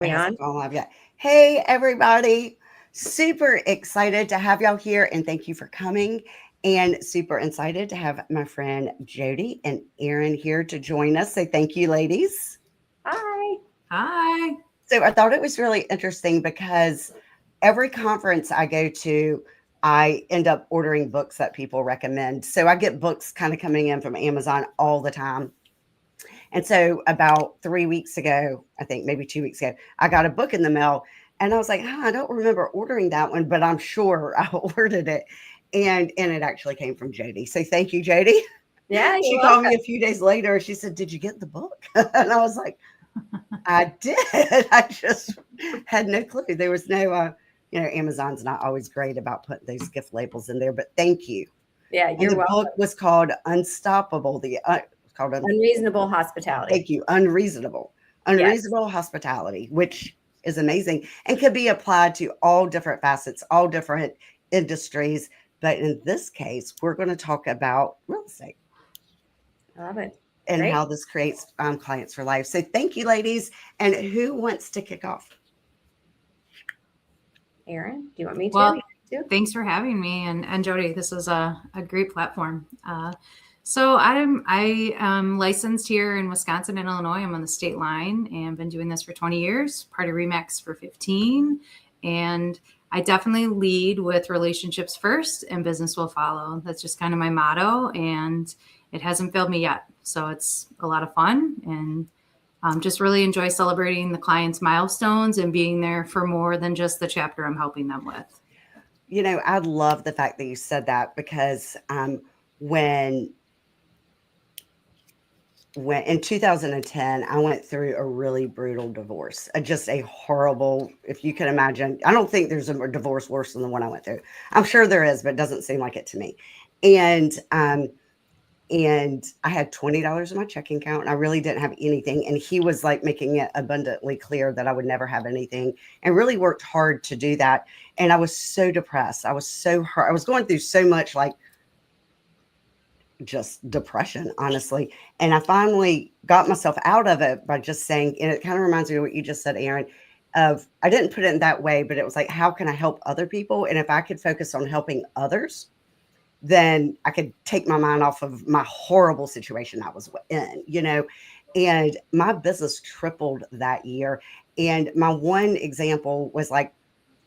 It We hasn't on? gone live yet. Hey, everybody. Super excited to have y'all here and thank you for coming. And super excited to have my friend Jodi and Erin here to join us. So, thank you, ladies. Hi. Hi. So, I thought it was really interesting because every conference I go to, I end up ordering books that people recommend. So, I get books kind of coming in from Amazon all the time. And so about 3 weeks ago, I think maybe 2 weeks ago, I got a book in the mail and I was like, I don't remember ordering that one, but I'm sure I ordered it. And it actually came from Jodi. So thank you, Jodi. Yeah, She you're called welcome. me a few days later. She said, Did you get the book? And I was like, I did. I just had no clue. There was no, Amazon's not always great about putting those gift labels in there, but thank you. Yeah, And you're the book welcome. was called Unstoppable. It's called Unreasonable hospitality. Thank you. Unreasonable. Yes. Unreasonable hospitality, which is amazing and could be applied to all different facets, all different industries. But in this case, we're going to talk about real estate I love it. and Great. how this creates clients for life. So thank you, ladies. And who wants to kick off? Aaron, do you want me to? Well, You want to? thanks for having me, and Jodi. This is a great platform. So I'm licensed here in Wisconsin and Illinois. I'm on the state line and been doing this for 20 years. Part of Remax for 15, and I definitely lead with relationships first, and business will follow. That's just kind of my motto, and it hasn't failed me yet. So it's a lot of fun, and just really enjoy celebrating the client's milestones and being there for more than just the chapter I'm helping them with. I love the fact that you said that because when in 2010, I went through a really brutal divorce, just a horrible, if you can imagine. I don't think there's a divorce worse than the one I went through. I'm sure there is, but it doesn't seem like it to me. And and I had $20 in my checking account, and I really didn't have anything. And he was like making it abundantly clear that I would never have anything, and really worked hard to do that. And I was so depressed. I was so hurt. I was going through so much, like just depression, honestly. And I finally got myself out of it by just saying, and it kind of reminds me of what you just said, Aaron, of I didn't put it in that way, but it was like, how can I help other people? And if I could focus on helping others, then I could take my mind off of my horrible situation I was in. And my business tripled that year. And my one example was like,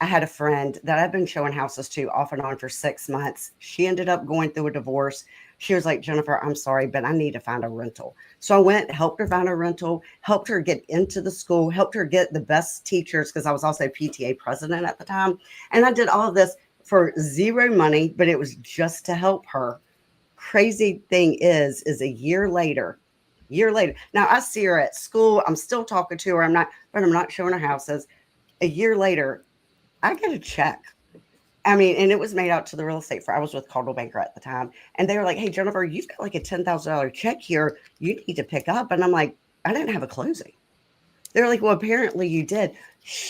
I had a friend that I'd been showing houses to off and on for 6 months. She ended up going through a divorce. She was like, Jennifer, I'm sorry, but I need to find a rental. So I went, helped her find a rental, helped her get into the school, helped her get the best teachers because I was also PTA president at the time. And I did all of this for zero money, but it was just to help her. Crazy thing is a year later. Now I see her at school. I'm still talking to her. I'm not showing her houses. A year later, I get a check. I mean, and it was made out to the real estate firm. I was with Coldwell Banker at the time. And they were like, Hey, Jennifer, you've got like a $10,000 check here. You need to pick up. And I'm like, I didn't have a closing. They're like, Well, apparently you did.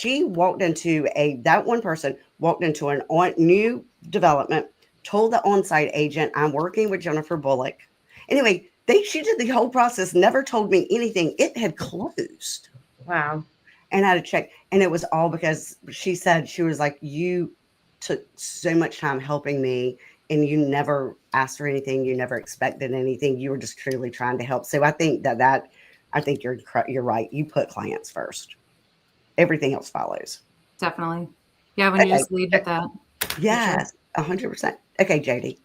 That one person walked into new development, told the on-site agent, I'm working with Jennifer Bullock. Anyway, she did the whole process, never told me anything. It had closed Wow. and I had to check. And it was all because she said, she was like, You took so much time helping me and you never asked for anything. You never expected anything. You were just truly trying to help. So I think you're right. You put clients first. Everything else follows. Definitely. Yeah, when you Okay. just lead with that, for sure. Yes, 100%. Okay, Jodi.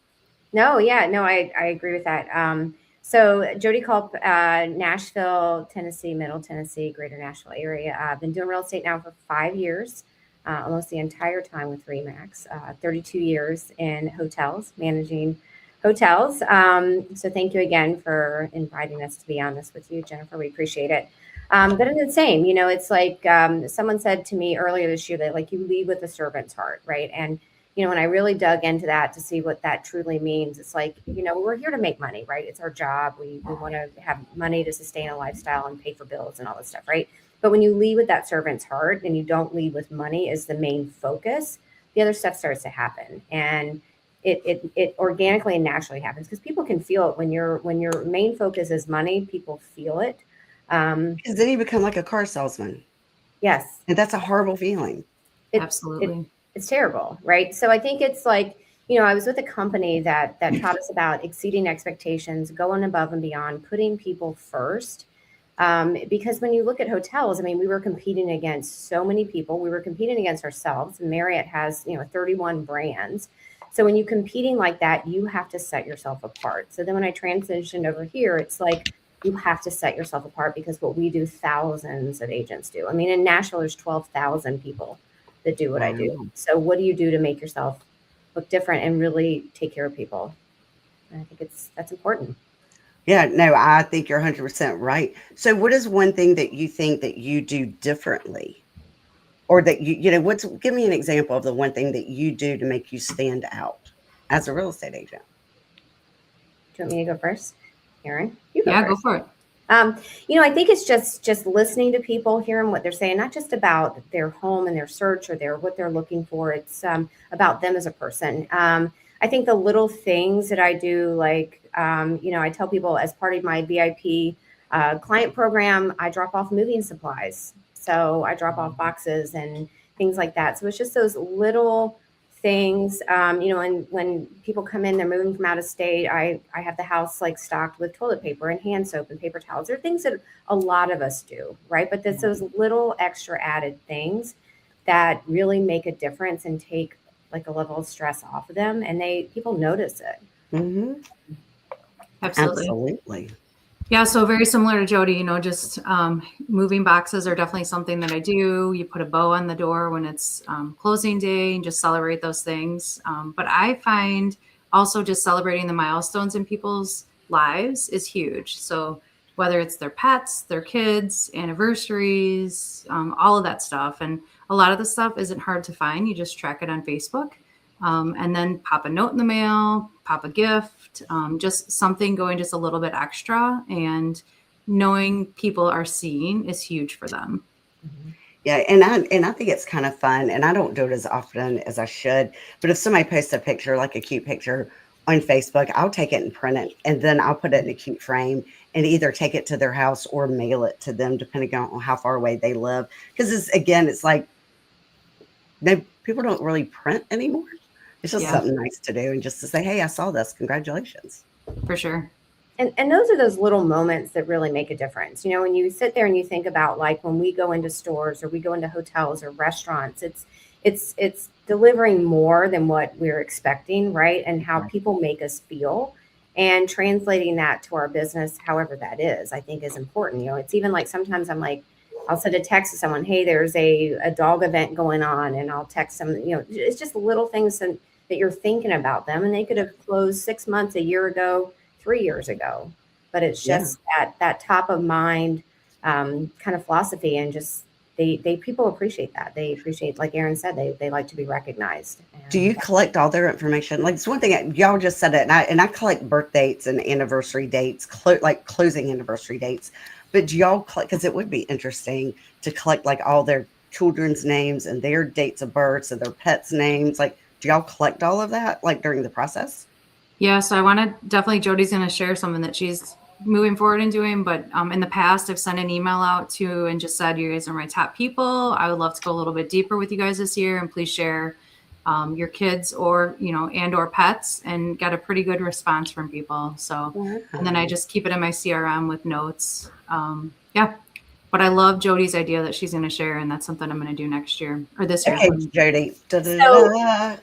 No, yeah, no, I agree with that. So Jodi Culp, Nashville, Tennessee, Middle Tennessee, Greater Nashville area. I've been doing real estate now for 5 years, almost the entire time with Remax. 32 years in hotels, managing hotels. So thank you again for inviting us to be on this with you, Jennifer. We appreciate it. But it's the same, it's like someone said to me earlier this year that like you lead with a servant's heart, right? And when I really dug into that to see what that truly means, it's like, we're here to make money, right? It's our job. We want to have money to sustain a lifestyle and pay for bills and all this stuff, right? But when you lead with that servant's heart and you don't lead with money as the main focus, the other stuff starts to happen. And it organically and naturally happens because people can feel it when your main focus is money, people feel it. Because then you become like a car salesman. Yes. And that's a horrible feeling. Absolutely. It's terrible, right? So I think it's like, I was with a company that taught us about exceeding expectations, going above and beyond, putting people first. Because when you look at hotels, I mean, we were competing against so many people. We were competing against ourselves. Marriott has, 31 brands. So when you're competing like that, you have to set yourself apart. So then when I transitioned over here, it's like you have to set yourself apart, because what we do, thousands of agents do. I mean, in Nashville, there's 12,000 people that do what I do. Wow. So what do you do to make yourself look different and really take care of people? And I think that's important. Yeah, no, I think you're 100% right. So what is one thing that you think that you do differently? Or that give me an example of the one thing that you do to make you stand out as a real estate agent. Do you want me to go first? Aaron, you go Yeah, go first. for it. I think it's just listening to people, hearing what they're saying, not just about their home and their search or what they're looking for. It's about them as a person. I think the little things that I do, like I tell people, as part of my VIP client program, I drop off moving supplies. So I drop off boxes and things like that. So it's just those little things. And when people come in, they're moving from out of state, I have the house like stocked with toilet paper and hand soap and paper towels. There are things that a lot of us do, right? But there's those little extra added things that really make a difference and take like a level of stress off of them, and people notice it. Hmm. Absolutely. Absolutely. Yeah, so very similar to Jodi, just moving boxes are definitely something that I do. You put a bow on the door when it's closing day and just celebrate those things. But I find also just celebrating the milestones in people's lives is huge. So whether it's their pets, their kids, anniversaries, all of that stuff. And a lot of the stuff isn't hard to find. You just track it on Facebook. And then pop a note in the mail, pop a gift, just something going just a little bit extra, and knowing people are seeing is huge for them. Yeah, and I think it's kind of fun, and I don't do it as often as I should. But if somebody posts a picture, like a cute picture on Facebook, I'll take it and print it, and then I'll put it in a cute frame and either take it to their house or mail it to them, depending on how far away they live. Because it's like people don't really print anymore. It's just Yeah, something nice to do, and just to say, "Hey, I saw this. Congratulations." for sure. And those are those little moments that really make a difference. When you sit there and you think about, like, when we go into stores or we go into hotels or restaurants, it's delivering more than what we're expecting, right? And how people make us feel, and translating that to our business, however that is, I think is important. It's even like sometimes I'm like, I'll send a text to someone, hey, there's a dog event going on, and I'll text them. It's just little things that you're thinking about them, and they could have closed 6 months, a year ago, 3 years ago, but it's Yeah. just that top of mind kind of philosophy, and just they people appreciate that. They appreciate, like Aaron said, they like to be recognized. Do you collect all their information? Like, it's one thing y'all just said it, and I collect birth dates and anniversary dates, like closing anniversary dates. But do y'all collect? Because it would be interesting to collect like all their children's names and their dates of births and their pets' names. Like, do y'all collect all of that like during the process? Yeah, so I want to definitely, Jodi's going to share something that she's moving forward and doing. But in the past, I've sent an email out to and just said, you guys are my top people. I would love to go a little bit deeper with you guys this year, and please share your kids or or pets, and got a pretty good response from people. So and then I just keep it in my CRM with notes. Yeah, but I love Jodi's idea that she's going to share, and that's something I'm going to do next year or this year. Okay, Jodi. Da-da-da-da.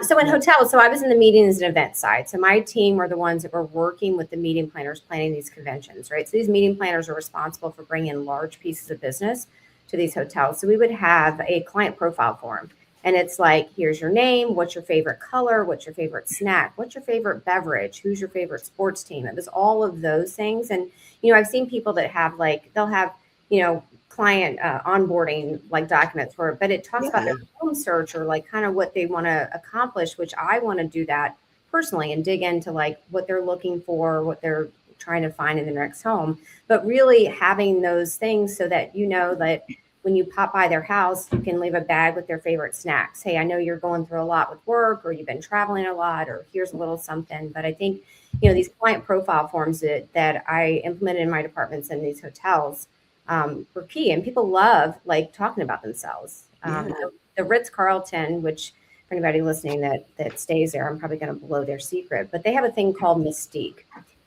So in hotels, so I was in the meetings and events side. So my team were the ones that were working with the meeting planners planning these conventions, right? So these meeting planners are responsible for bringing in large pieces of business to these hotels. So we would have a client profile form, and it's like, here's your name, what's your favorite color, what's your favorite snack, what's your favorite beverage, who's your favorite sports team. It was all of those things. And I've seen people that have they'll have client onboarding like documents for it, but it talks about their home search or like kind of what they want to accomplish, which I want to do that personally and dig into like what they're looking for, what they're trying to find in their next home. But really having those things so that that when you pop by their house, you can leave a bag with their favorite snacks. Hey, I know you're going through a lot with work, or you've been traveling a lot, or here's a little something. But I think these client profile forms that I implemented in my departments in these hotels were key. And people love like talking about themselves. Yeah. The Ritz-Carlton, which for anybody listening that stays there, I'm probably going to blow their secret, but they have a thing called Mystique.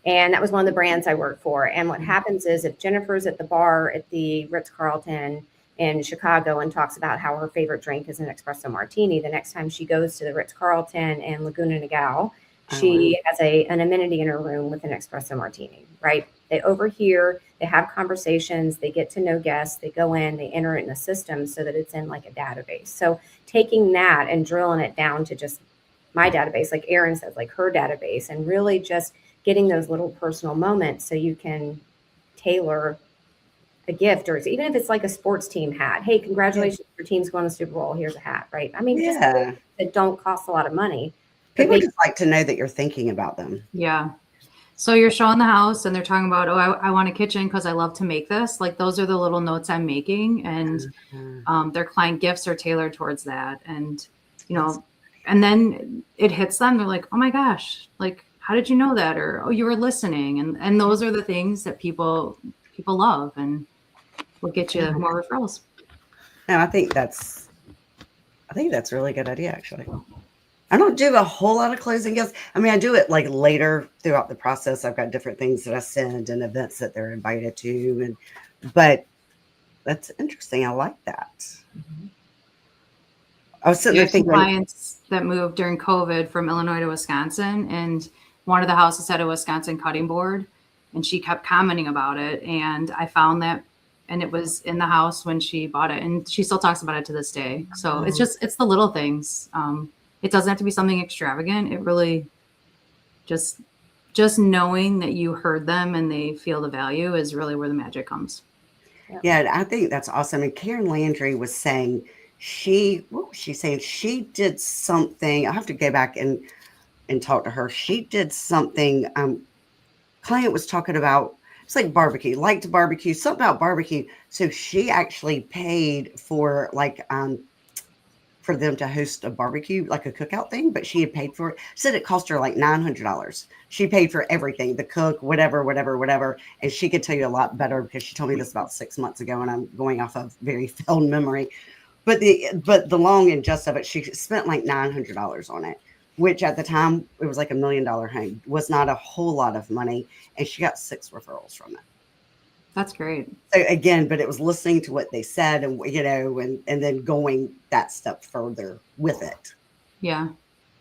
And that was one of the brands I worked for. And what happens is if Jennifer's at the bar at the Ritz-Carlton in Chicago and talks about how her favorite drink is an espresso martini, the next time she goes to the Ritz-Carlton in Laguna Niguel, she has an amenity in her room with an espresso martini, right? They overhear, they have conversations, they get to know guests, they go in, they enter it in a system so that it's in like a database. So taking that and drilling it down to just my database, like Erin says, like her database, and really just getting those little personal moments so you can tailor a gift, or even if it's like a sports team hat. Hey, congratulations, your team's going to the Super Bowl. Here's a hat, right? I mean, just Yeah. that don't cost a lot of money. People just like to know that you're thinking about them. Yeah. So you're showing the house and they're talking about, oh, I want a kitchen because I love to make this. Like those are the little notes I'm making. And their client gifts are tailored towards that. And, you know, and then it hits them. They're like, oh my gosh, like, how did you know that? Or, oh, you were listening. And those are the things that people love and will get you more referrals. No, I think that's a really good idea, actually. I don't do a whole lot of closing gifts. I mean, I do it like later throughout the process. I've got different things that I send and events that they're invited to. But that's interesting. I like that. Mm-hmm. I was sitting there thinking, clients that moved during COVID from Illinois to Wisconsin, and one of the houses had a Wisconsin cutting board, and she kept commenting about it. And I found that, and it was in the house when she bought it, and she still talks about it to this day. So it's the little things. It doesn't have to be something extravagant. It really just knowing that you heard them and they feel the value is really where the magic comes. Yeah, I think that's awesome. And Karen Landry was saying she did something. I have to go back and talk to her. She did something. Client was talking about, it's like barbecue, liked barbecue, something about barbecue. So she actually paid for like for them to host a barbecue, like a cookout thing, but she had paid for it. Said it cost her like $900. She paid for everything, the cook, whatever. And she could tell you a lot better because she told me this about 6 months ago, and I'm going off of very fond memory. But the long and just of it, she spent like $900 on it, which at the time it was like $1 million home. Was not a whole lot of money, and she got 6 referrals from it. That's great. So again, but it was listening to what they said, and and then going that step further with it. Yeah.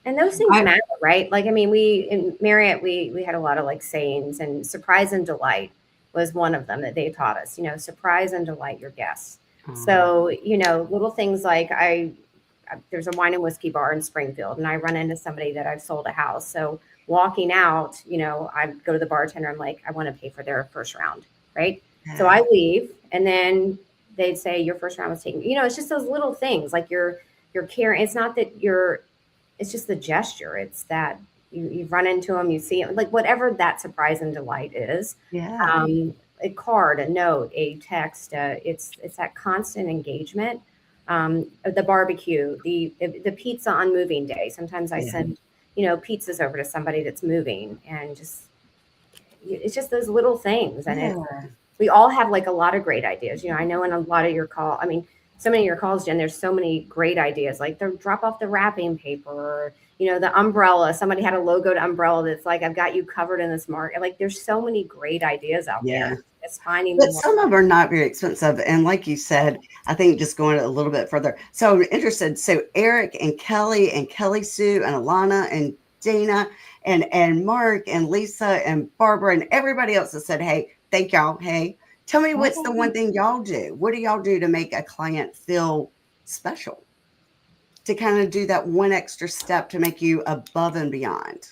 And those things matter, right? Like, I mean, in Marriott, we had a lot of like sayings, and surprise and delight was one of them that they taught us, surprise and delight your guests. So, little things like there's a wine and whiskey bar in Springfield, and I run into somebody that I've sold a house. So walking out, I go to the bartender. I'm like, I want to pay for their first round. Right. Yeah. So I leave, and then they'd say your first round was taken. It's just those little things like you're caring. It's not that it's just the gesture. It's that you run into them, you see them, like whatever that surprise and delight is. Yeah. A card, a note, a text. It's that constant engagement. The barbecue, the pizza on moving day. Sometimes I send, pizzas over to somebody that's moving, and it's just those little things. And we all have like a lot of great ideas. I know in a lot of your so many of your calls, Jen, there's so many great ideas, like drop off the wrapping paper, or, the umbrella. Somebody had a logoed umbrella that's like, I've got you covered in this market. Like there's so many great ideas out there. It's finding but some of them are not very expensive. And like you said, I think just going a little bit further. So I'm interested. So Eric and Kelly Sue and Alana and Dana and Mark and Lisa and Barbara and everybody else that said, hey, thank y'all. Hey, tell me what's the one thing y'all do? What do y'all do to make a client feel special? To kind of do that one extra step to make you above and beyond.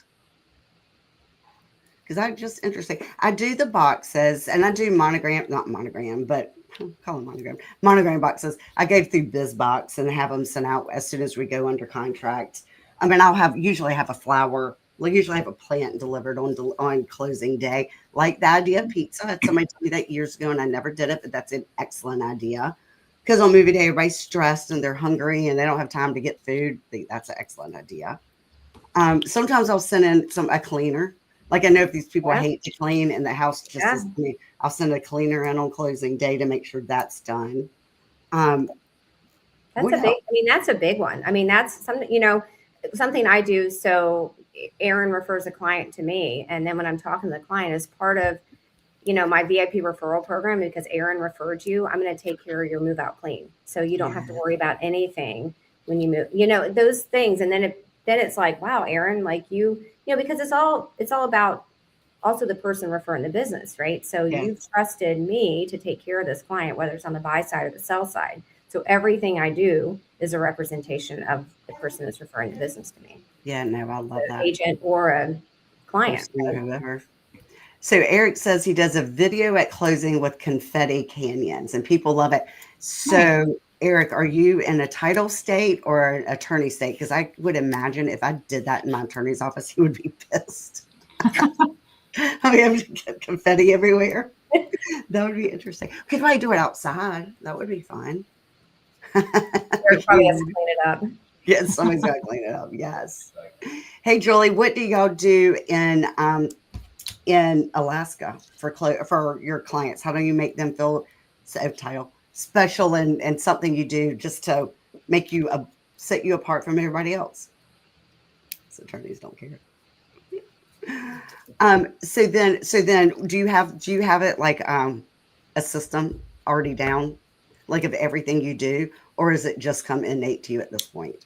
Because I'm just interesting. I do the boxes, and I do not monogram, but call them monogram boxes. I go through BizBox and have them sent out as soon as we go under contract. I mean, usually have a flower. We'll usually have a plant delivered on closing day. Like the idea of pizza. Somebody told me that years ago, and I never did it, but that's an excellent idea. Because on movie day, everybody's stressed and they're hungry and they don't have time to get food. I think that's an excellent idea. Sometimes I'll send in a cleaner. Like I know if these people Yeah. hate to clean and the house just Yeah. is, I mean, I'll send a cleaner in on closing day to make sure that's done. Um, That's what a big, else? I mean, that's a big one. I mean, that's something, something I do. So Aaron refers a client to me. And then when I'm talking to the client as part of, my VIP referral program, because Aaron referred you, I'm going to take care of your move out clean. So you don't have to Yeah. worry about anything when you move, those things. And then it's like, wow, Aaron, like because it's all about also the person referring the business, right? So Yeah. you've trusted me to take care of this client, whether it's on the buy side or the sell side. So everything I do is a representation of the person that's referring the business to me, Yeah, no, I love the that. agent or a client. Person or whoever. So Eric says he does a video at closing with confetti canyons and people love it. So Eric, are you in a title state or an attorney state? Because I would imagine if I did that in my attorney's office, he would be pissed. I mean, I'm get confetti everywhere. That would be interesting. We could probably do it outside. That would be fun. Eric probably has to clean it up. Yes, somebody's got to clean it up. Yes. Hey, Julie, what do y'all do in Alaska for your clients? How do you make them feel special and something you do just to make you set you apart from everybody else? So attorneys don't care. So then do you have it like a system already down, like of everything you do, or is it just come innate to you at this point?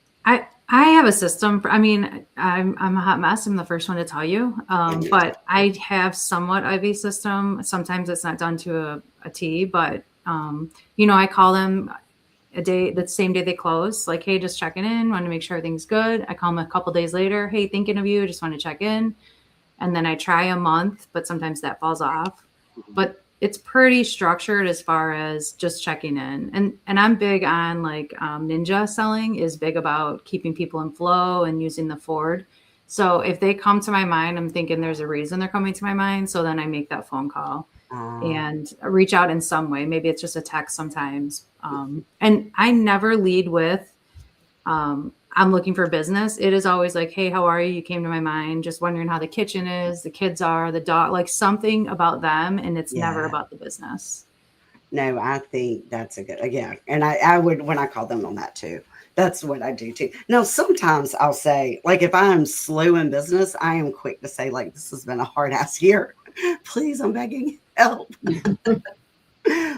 I have a system. I mean, I'm a hot mess. I'm the first one to tell you. But I have somewhat of a system. Sometimes it's not done to a T, but I call them the same day they close. Like, hey, just checking in. Want to make sure everything's good. I call them a couple days later. Hey, thinking of you. Just want to check in. And then I try a month, but sometimes that falls off. But it's pretty structured as far as just checking in. And I'm big on like ninja selling is big about keeping people in flow and using the Ford. So if they come to my mind, I'm thinking there's a reason they're coming to my mind. So then I make that phone call and reach out in some way. Maybe it's just a text sometimes. And I never lead with, I'm looking for business. It is always like, hey, how are you? You came to my mind. Just wondering how the kitchen is, the kids are, the dog, like something about them. And it's never about the business. No, I think that's a good, yeah. And I would, when I call them on that too, that's what I do too. Now, sometimes I'll say, like, if I'm slow in business, I am quick to say, like, this has been a hard ass year. Please, I'm begging help.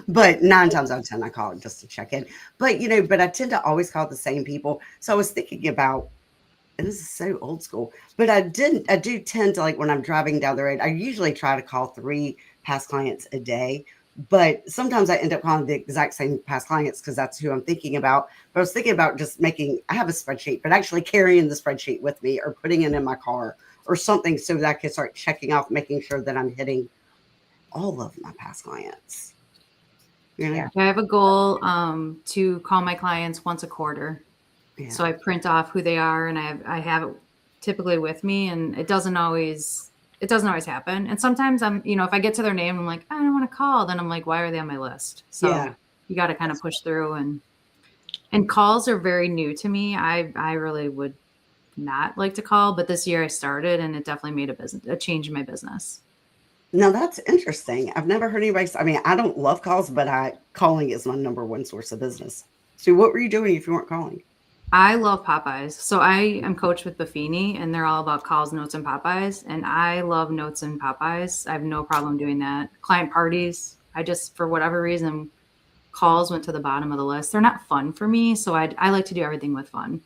But 9 times out of 10, I call it just to check in. But, but I tend to always call the same people. So I was thinking about, and this is so old school, but I do tend to, like, when I'm driving down the road, I usually try to call 3 past clients a day. But sometimes I end up calling the exact same past clients because that's who I'm thinking about. But I was thinking about just I have a spreadsheet, but actually carrying the spreadsheet with me or putting it in my car or something so that I can start checking off, making sure that I'm hitting all of my past clients. Yeah. I have a goal to call my clients once a quarter. Yeah. So I print off who they are and I have it typically with me, and it doesn't always happen. And sometimes I'm, if I get to their name, I'm like, I don't want to call. Then I'm like, why are they on my list? So you got to kind of push through, and calls are very new to me. I really would not like to call, but this year I started and it definitely made a change in my business. Now that's interesting. I've never heard anybody. I mean, I don't love calls, but calling is my number one source of business. So what were you doing if you weren't calling? I love Popeyes. So I am coached with Buffini, and they're all about calls, notes, and Popeyes. And I love notes and Popeyes. I have no problem doing that. Client parties, I just, for whatever reason, calls went to the bottom of the list. They're not fun for me, so I like to do everything with fun.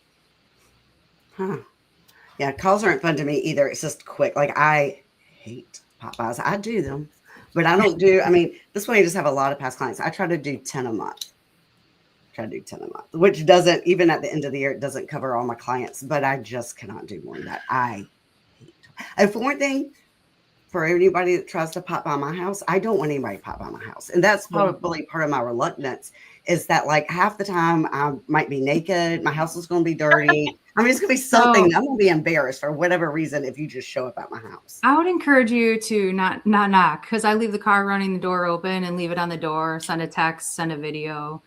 Huh. Yeah, calls aren't fun to me either. It's just quick. Like, I hate Popeyes. I do them, but I don't do, I mean, this way I just have a lot of past clients. I try to do 10 a month. Which doesn't, even at the end of the year, it doesn't cover all my clients, but I just cannot do more than that. I hate. And for one thing, for anybody that tries to pop by my house, I don't want anybody to pop by my house. And that's probably part of my reluctance is that, like, half the time I might be naked. My house is going to be dirty. I mean, it's going to be something. I'm going to be embarrassed for whatever reason if you just show up at my house. I would encourage you to not knock, because I leave the car running, the door open, and leave it on the door, send a text, send a video.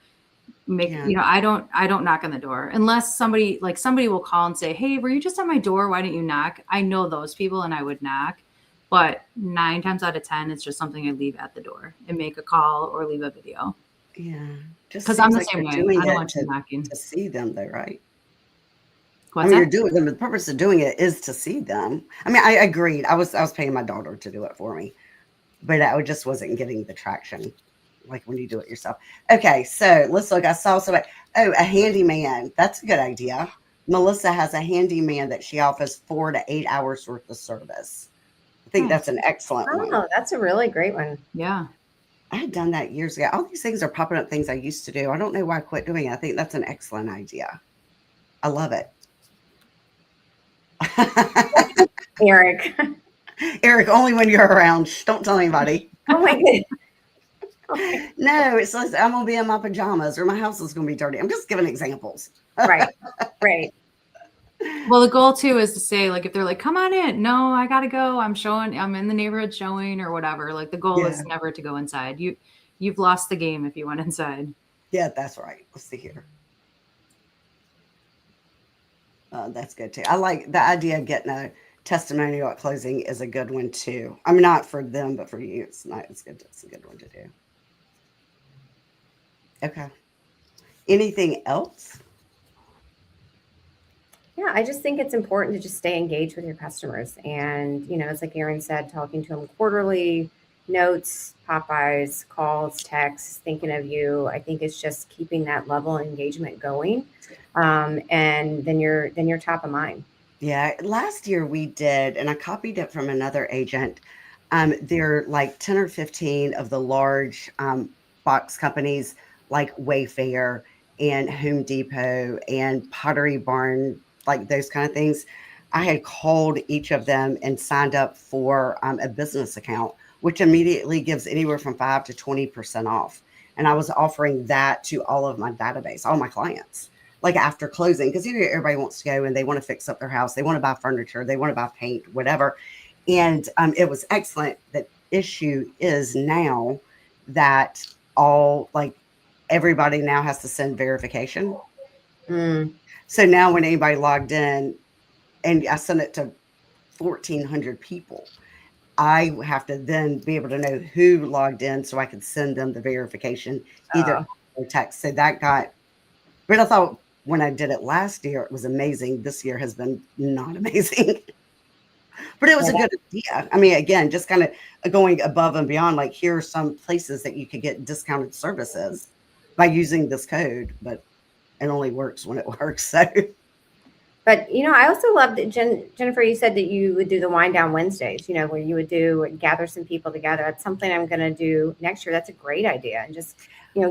I don't knock on the door unless somebody will call and say, hey, were you just at my door? Why didn't you knock? I know those people and I would knock. But 9 times out of 10, it's just something I leave at the door and make a call or leave a video. Yeah. Just Because I'm seems the like same you're way. doing I don't it want you knocking. to see them though, right? I What's mean, you're that? doing them. The purpose of doing it is to see them. I mean, I agreed. I was paying my daughter to do it for me, but I just wasn't getting the traction like when you do it yourself. Okay, so let's look. I saw somebody. Oh, a handyman. That's a good idea. Melissa has a handyman that she offers 4 to 8 hours worth of service. I think that's Nice. an excellent one. Oh, that's a really great one. Yeah. I had done that years ago. All these things are popping up, things I used to do. I don't know why I quit doing it. I think that's an excellent idea. I love it. Eric. Eric, only when you're around. Shh, don't tell anybody. Oh my goodness. Oh my- No, it's like I'm gonna be in my pajamas or my house is gonna be dirty. I'm just giving examples. Right. Right. Well, the goal too is to say, like, if they're like, come on in. No, I gotta go. I'm in the neighborhood showing or whatever. Like the goal Yeah. is never to go inside. You've lost the game if you went inside. Yeah, that's right. Let's see here. That's good too. I like the idea of getting a testimonial at closing is a good one too. I mean, not for them, but for you. It's not. It's good. It's a good one to do. Okay. Anything else? Yeah, I just think it's important to just stay engaged with your customers. And, it's like Erin said, talking to them quarterly, notes, Popeyes, calls, texts, thinking of you. I think it's just keeping that level of engagement going. And then you're top of mind. Yeah. Last year we did, and I copied it from another agent. There are like 10 or 15 of the large box companies like Wayfair and Home Depot and Pottery Barn, like those kind of things. I had called each of them and signed up for a business account, which immediately gives anywhere from 5 to 20% off. And I was offering that to all of my database, all my clients, like after closing, because everybody wants to go and they want to fix up their house, they want to buy furniture, they want to buy paint, whatever. And it was excellent. The issue is now that all like everybody now has to send verification. Mm. So now when anybody logged in, and I sent it to 1,400 people, I have to then be able to know who logged in so I could send them the verification either or text. So that got, but I thought when I did it last year, it was amazing. This year has been not amazing. But it was a good idea. I mean, again, just kind of going above and beyond, like here are some places that you could get discounted services by using this code, but it only works when it works. So But I also love that Jennifer. You said that you would do the wind down Wednesdays. Where you would gather some people together. That's something I'm going to do next year. That's a great idea, and just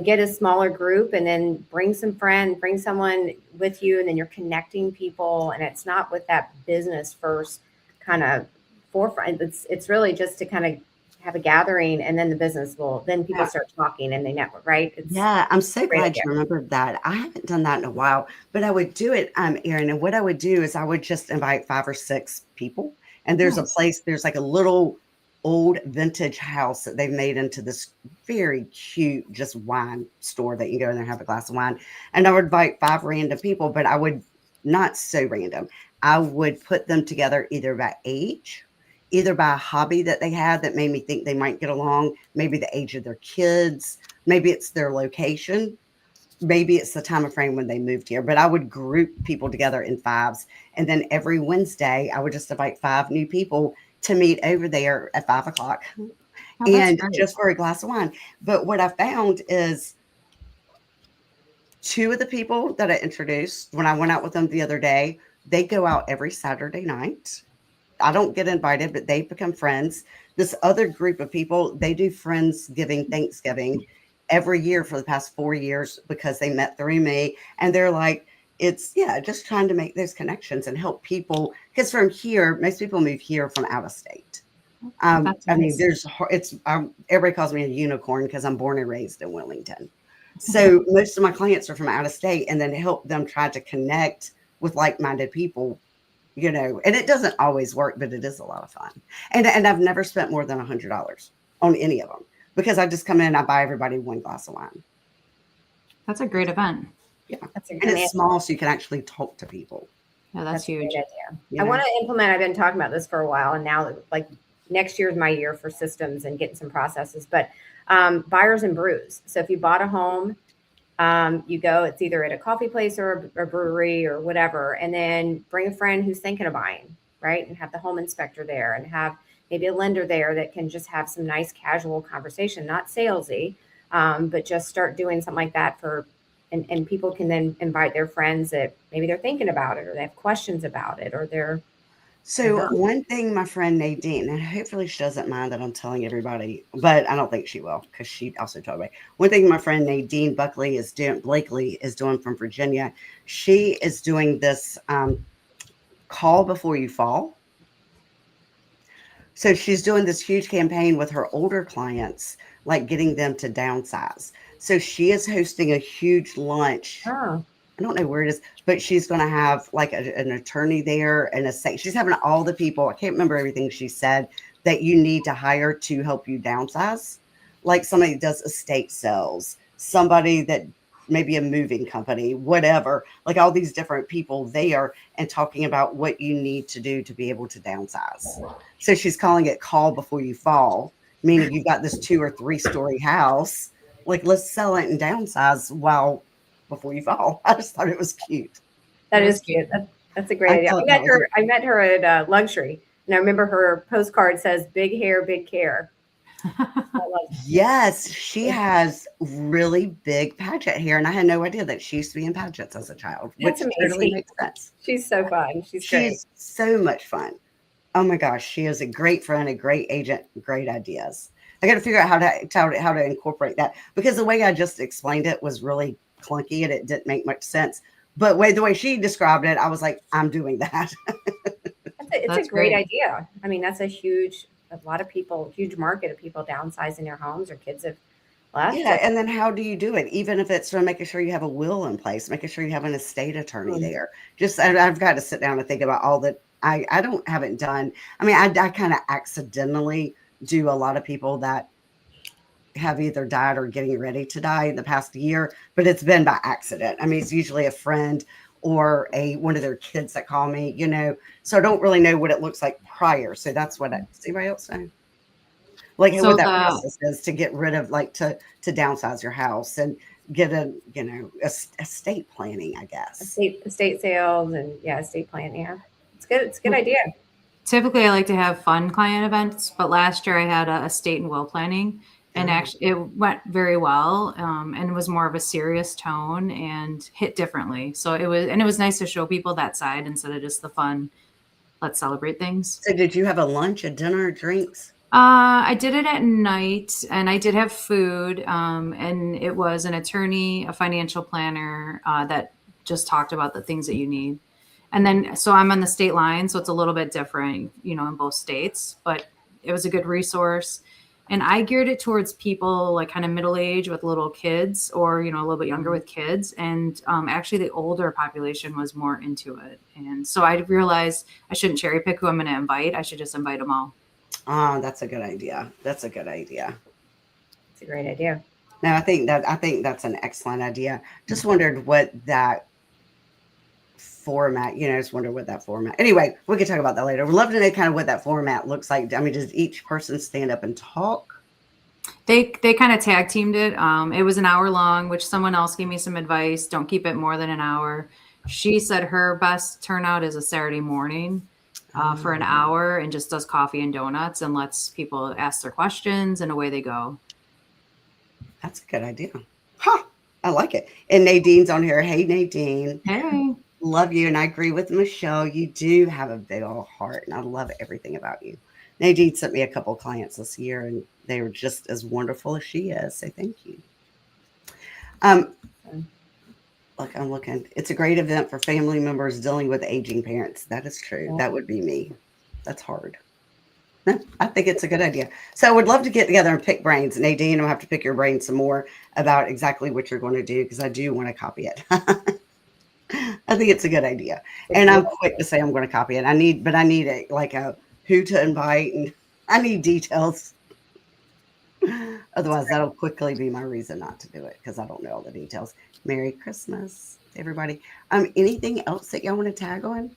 get a smaller group, and then bring some friends, bring someone with you, and then you're connecting people, and it's not with that business first kind of forefront. It's really just to kind of have a gathering, and then the business then people start talking and they network, right? yeah, I'm so glad idea. you remembered that. I haven't done that in a while, but I would do it, Erin. And what I would do is I would just invite 5 or 6 people. And there's a place, there's like a little old vintage house that they've made into this very cute, just wine store that you go in there and have a glass of wine. And I would invite 5 random people, but I would not so random. I would put them together either by age, either by a hobby that they had that made me think they might get along, maybe the age of their kids, maybe it's their location, maybe it's the time of frame when they moved here. But I would group people together in 5s. And then every Wednesday, I would just invite 5 new people to meet over there at 5 o'clock and just for a glass of wine. But what I found is 2 of the people that I introduced when I went out with them the other day, they go out every Saturday night. I don't get invited, but they become friends. This other group of people, they do Friendsgiving, Thanksgiving every year for the past 4 years because they met through me. And they're like, it's, just trying to make those connections and help people. Because from here, most people move here from out of state. I mean, everybody calls me a unicorn because I'm born and raised in Wilmington. So most of my clients are from out of state, and then help them try to connect with like-minded people. And it doesn't always work, but it is a lot of fun. And I've never spent more than $100 on any of them because I just come in and I buy everybody 1 glass of wine. That's a great event. Yeah. And it's small, so you can actually talk to people. Yeah, that's huge. I want to implement, I've been talking about this for a while, and now like next year's my year for systems and getting some processes. But buyers and brews. So if you bought a home, you go, it's either at a coffee place or a brewery or whatever, and then bring a friend who's thinking of buying, right? And have the home inspector there and have maybe a lender there that can just have some nice casual conversation, not salesy, but just start doing something like that and people can then invite their friends that maybe they're thinking about it or they have questions about it or they're So one thing my friend Nadine, and hopefully she doesn't mind that I'm telling everybody, but I don't think she will because she also told me. One thing my friend Nadine Blakely is doing from Virginia. She is doing this call before you fall. So she's doing this huge campaign with her older clients, like getting them to downsize. So she is hosting a huge lunch. oh, I don't know where it is, but she's going to have like an attorney there and she's having all the people. I can't remember everything she said that you need to hire to help you downsize. Like somebody that does estate sales, somebody that maybe a moving company, whatever, like all these different people there and talking about what you need to do to be able to downsize. So she's calling it call before you fall, meaning you've got this 2 or 3 story house. Like let's sell it and downsize while before you fall. I just thought it was cute. that is cute. That's a great I idea. thought that was I met her at Luxury, and I remember her postcard says "Big hair, big care." I love yes, she has really big pageant hair, and I had no idea that she used to be in pageants as a child, That's which totally amazing. makes sense. She's so fun. She's great. She's so much fun. Oh my gosh, she is a great friend, a great agent, great ideas. I got to figure out how to incorporate that because the way I just explained it was really clunky and it didn't make much sense. But the way she described it, I was like, I'm doing that. It's That's a great great. idea. I mean, that's a lot of people, huge market of people downsizing their homes or kids have left. Yeah, and then how do you do it? Even if it's making sure you have a will in place, making sure you have an estate attorney Mm. there. Just I've got to sit down and think about all that I don't haven't done. I mean, I kind of accidentally do a lot of people that have either died or getting ready to die in the past year, but it's been by accident. I mean, it's usually a friend or a one of their kids that call me, So I don't really know what it looks like prior. So that's what does anybody else know? Like what So that the process is to get rid of like to downsize your house and get estate planning, I guess. Estate sales and estate plan. Yeah, it's good. It's a good idea. typically I like to have fun client events, but last year I had a estate and will planning, and Oh, actually it went very well, and it was more of a serious tone and hit differently. So it was nice to show people that side instead of just the fun. Let's celebrate things. so did you have a lunch, a dinner, drinks? I did it at night and I did have food. And it was an attorney, a financial planner that just talked about the things that you need. And then, so I'm on the state line, so it's a little bit different, in both states, but it was a good resource. And I geared it towards people like kind of middle age with little kids or, a little bit younger with kids. And actually, the older population was more into it. And so I realized I shouldn't cherry pick who I'm going to invite. I should just invite them all. Ah, that's a good idea. That's a good idea. It's a great idea. No, I think that's an excellent idea. Just wondered what that format, just wonder what that format. Anyway, we can talk about that later. We'd love to know kind of what that format looks like. I mean, does each person stand up and talk? They kind of tag teamed it. It was an hour long, which someone else gave me some advice. Don't keep it more than an hour. She said her best turnout is a Saturday morning for an hour and just does coffee and donuts and lets people ask their questions and away they go. That's a good idea. Huh. I like it. And Nadine's on here. Hey, Nadine. Hey. Love you. And I agree with Michelle. You do have a big old heart. And I love everything about you. Nadine sent me a couple of clients this year, and they were just as wonderful as she is. So thank you. Look, I'm looking. It's a great event for family members dealing with aging parents. That is true. That would be me. That's hard. No, I think it's a good idea. So I would love to get together and pick brains. Nadine, I'll have to pick your brain some more about exactly what you're going to do because I do want to copy it. I think it's a good idea. And I'm quick to say I'm going to copy it. I need a who to invite and I need details. Otherwise, that'll quickly be my reason not to do it because I don't know all the details. Merry Christmas, everybody. Anything else that y'all want to tag on?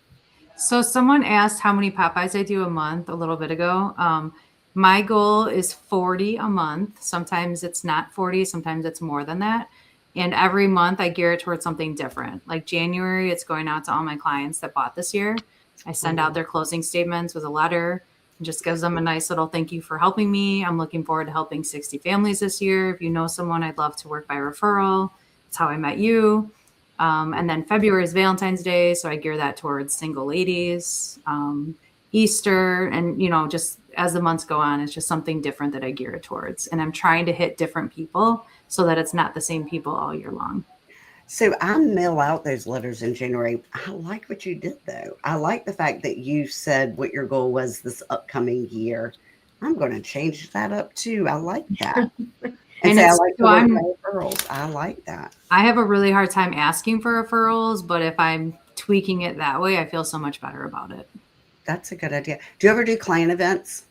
So someone asked how many Popeyes I do a month a little bit ago. My goal is 40 a month. Sometimes it's not 40, sometimes it's more than that. And every month I gear it towards something different. Like January, it's going out to all my clients that bought this year. I send out their closing statements with a letter and just gives them a nice little thank you for helping me. I'm looking forward to helping 60 families this year. If you know someone, I'd love to work by referral. That's how I met you. And then February is Valentine's Day, so I gear that towards single ladies, Easter, and just as the months go on, it's just something different that I gear it towards. And I'm trying to hit different people so that it's not the same people all year long. So I mail out those letters in January. I like what you did, though. I like the fact that you said what your goal was this upcoming year. I'm going to change that up too. I like that. And say I like to work my referrals. I like that. I have a really hard time asking for referrals, but if I'm tweaking it that way, I feel so much better about it. That's a good idea. Do you ever do client events?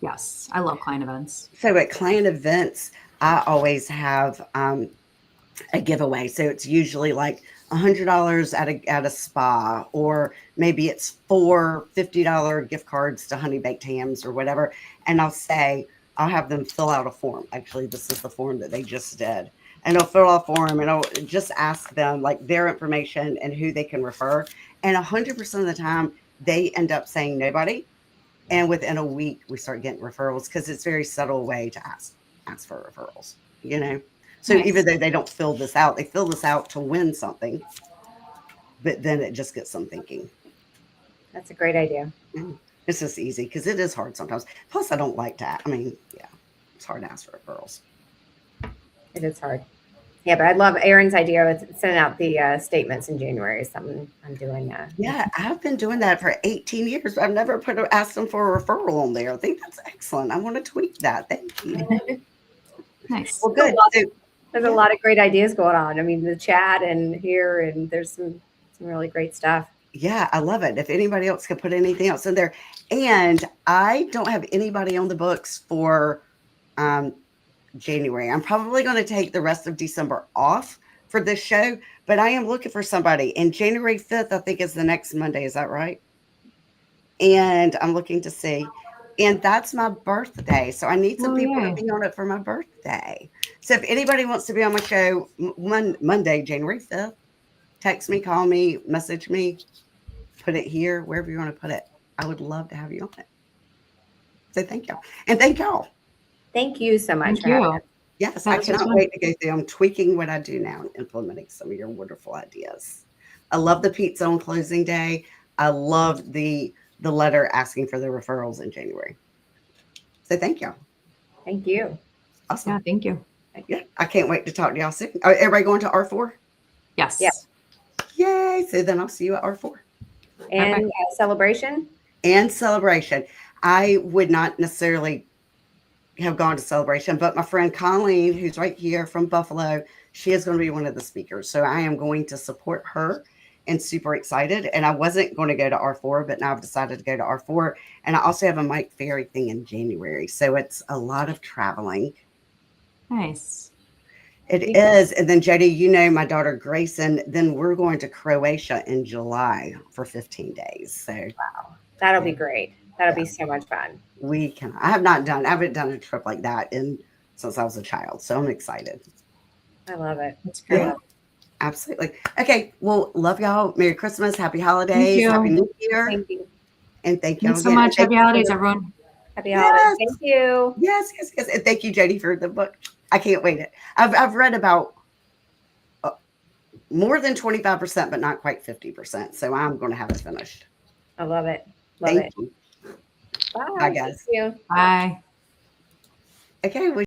Yes, I love client events. So at client events, I always have a giveaway. So it's usually like $100 at a spa, or maybe it's four $50 gift cards to Honey Baked Hams or whatever. And I'll have them fill out a form. Actually, this is the form that they just did. And I'll fill out a form and I'll just ask them like their information and who they can refer. And 100% of the time, they end up saying nobody. And within a week, we start getting referrals because it's a very subtle way to ask for referrals, So Nice. even though they don't fill this out, they fill this out to win something. But then it just gets them thinking. That's a great idea. It's just easy because it is hard sometimes. Plus, I don't like to. It's hard to ask for referrals. It is hard. Yeah, but I love Erin's idea with sending out the statements in January. Is something I'm doing. Yeah, I've been doing that for 18 years. I've never asked them for a referral on there. I think that's excellent. I want to tweak that. Thank you. Nice. Well, good. There's a lot of great ideas going on. I mean, the chat and here, and there's some really great stuff. Yeah, I love it. If anybody else could put anything else in there. And I don't have anybody on the books for January. I'm probably going to take the rest of December off for this show, but I am looking for somebody. And January 5th, I think, is the next Monday. Is that right? And I'm looking to see. And that's my birthday. So I need some people to be on it for my birthday. So if anybody wants to be on my show Monday, January 5th, text me, call me, message me, put it here, wherever you want to put it. I would love to have you on it. So thank y'all. And thank y'all. Thank you so much. Thank you. Yes, I cannot wait to go through. I'm tweaking what I do now and implementing some of your wonderful ideas. I love the pizza on closing day. I love the letter asking for the referrals in January. So thank y'all. Thank you. Awesome. Yeah, thank you. Yeah, I can't wait to talk to y'all soon. Are everybody going to R4? Yes. Yeah. Yay. So then I'll see you at R4. And celebration? And celebration. I would not necessarily have gone to celebration, but my friend Colleen, who's right here from Buffalo, she is going to be one of the speakers. So I am going to support her and super excited. And I wasn't going to go to R4, but now I've decided to go to R4. And I also have a Mike Ferry thing in January. So it's a lot of traveling. Nice. It is. And then Jodi, my daughter Grayson, then we're going to Croatia in July for 15 days. So wow, that'll be great. That'll be so much fun. I haven't done a trip like that since I was a child. So I'm excited. I love it. That's great. Yeah, absolutely. Okay. Well, love y'all. Merry Christmas. Happy holidays. Happy New Year. Thank you. And thank you Thanks so much. Happy holidays, everyone. Happy holidays. Thank you. Yes. And thank you, Jodi, for the book. I can't wait. I've read about more than 25%, but not quite 50%. So I'm going to have it finished. I love it. Love Thank it. you. Bye. Bye, guys. Thank you. Bye. Okay.